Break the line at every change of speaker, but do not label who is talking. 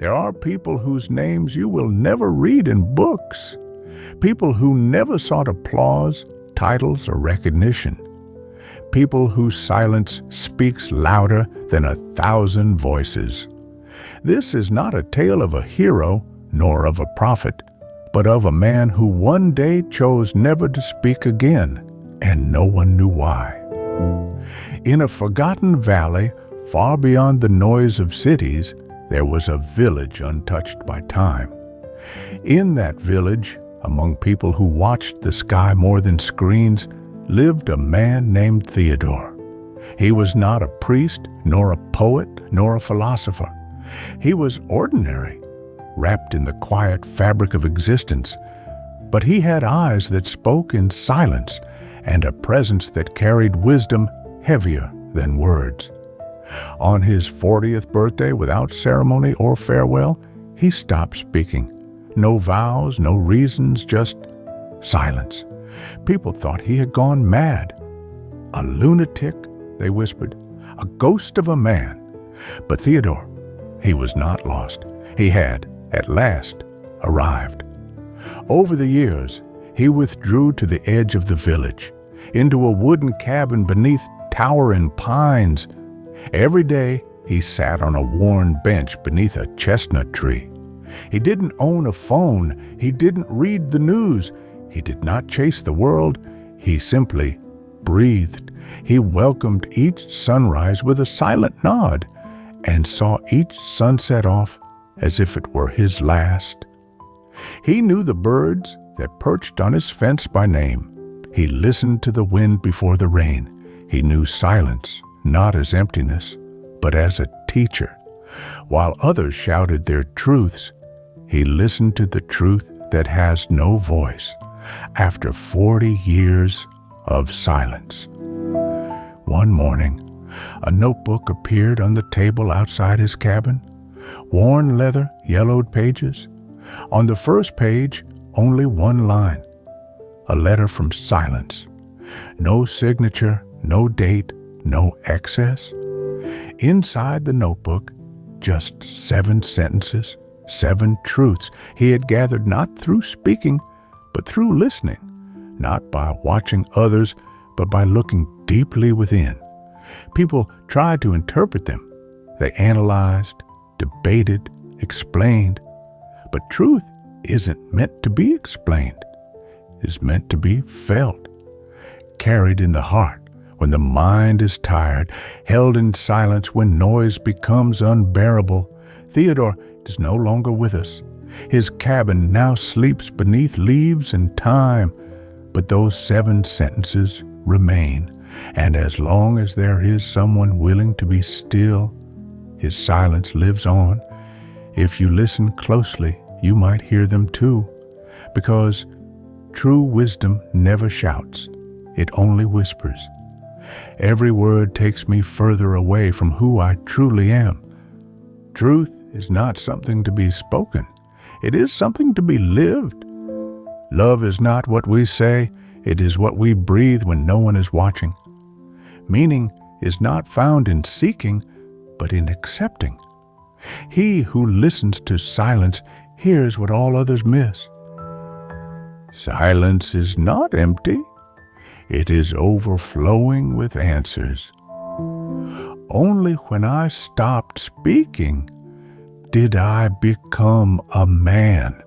There are people whose names you will never read in books. People who never sought applause, titles, or recognition. People whose silence speaks louder than 1,000 voices. This is not a tale of a hero nor of a prophet, but of a man who one day chose never to speak again, and no one knew why. In a forgotten valley, far beyond the noise of cities, there was a village untouched by time. In that village, among people who watched the sky more than screens, lived a man named Theodore. He was not a priest, nor a poet, nor a philosopher. He was ordinary, wrapped in the quiet fabric of existence, but he had eyes that spoke in silence and a presence that carried wisdom heavier than words. On his 40th birthday, without ceremony or farewell, he stopped speaking. No vows, no reasons, just silence. People thought he had gone mad. A lunatic, they whispered, a ghost of a man. But Theodore, he was not lost. He had, at last, arrived. Over the years, he withdrew to the edge of the village, into a wooden cabin beneath towering pines. Every day, he sat on a worn bench beneath a chestnut tree. He didn't own a phone. He didn't read the news. He did not chase the world. He simply breathed. He welcomed each sunrise with a silent nod and saw each sunset off as if it were his last. He knew the birds that perched on his fence by name. He listened to the wind before the rain. He knew silence, not as emptiness, but as a teacher. While others shouted their truths, he listened to the truth that has no voice after 40 years of silence. One morning, a notebook appeared on the table outside his cabin. Worn leather, yellowed pages. On the first page, only one line. A letter from silence. No signature, no date, no excess. Inside the notebook, just 7 sentences, 7 truths he had gathered not through speaking, but through listening, not by watching others, but by looking deeply within. People tried to interpret them. They analyzed, debated, explained. But truth isn't meant to be explained. It is meant to be felt, carried in the heart when the mind is tired, held in silence when noise becomes unbearable. Theodore is no longer with us. His cabin now sleeps beneath leaves and time, but those 7 sentences remain. And as long as there is someone willing to be still, his silence lives on. If you listen closely, you might hear them too, because true wisdom never shouts, it only whispers. Every word takes me further away from who I truly am. Truth is not something to be spoken. It is something to be lived. Love is not what we say, it is what we breathe when no one is watching. Meaning is not found in seeking, but in accepting. He who listens to silence hears what all others miss. Silence is not empty. It is overflowing with answers. Only when I stopped speaking did I become a man.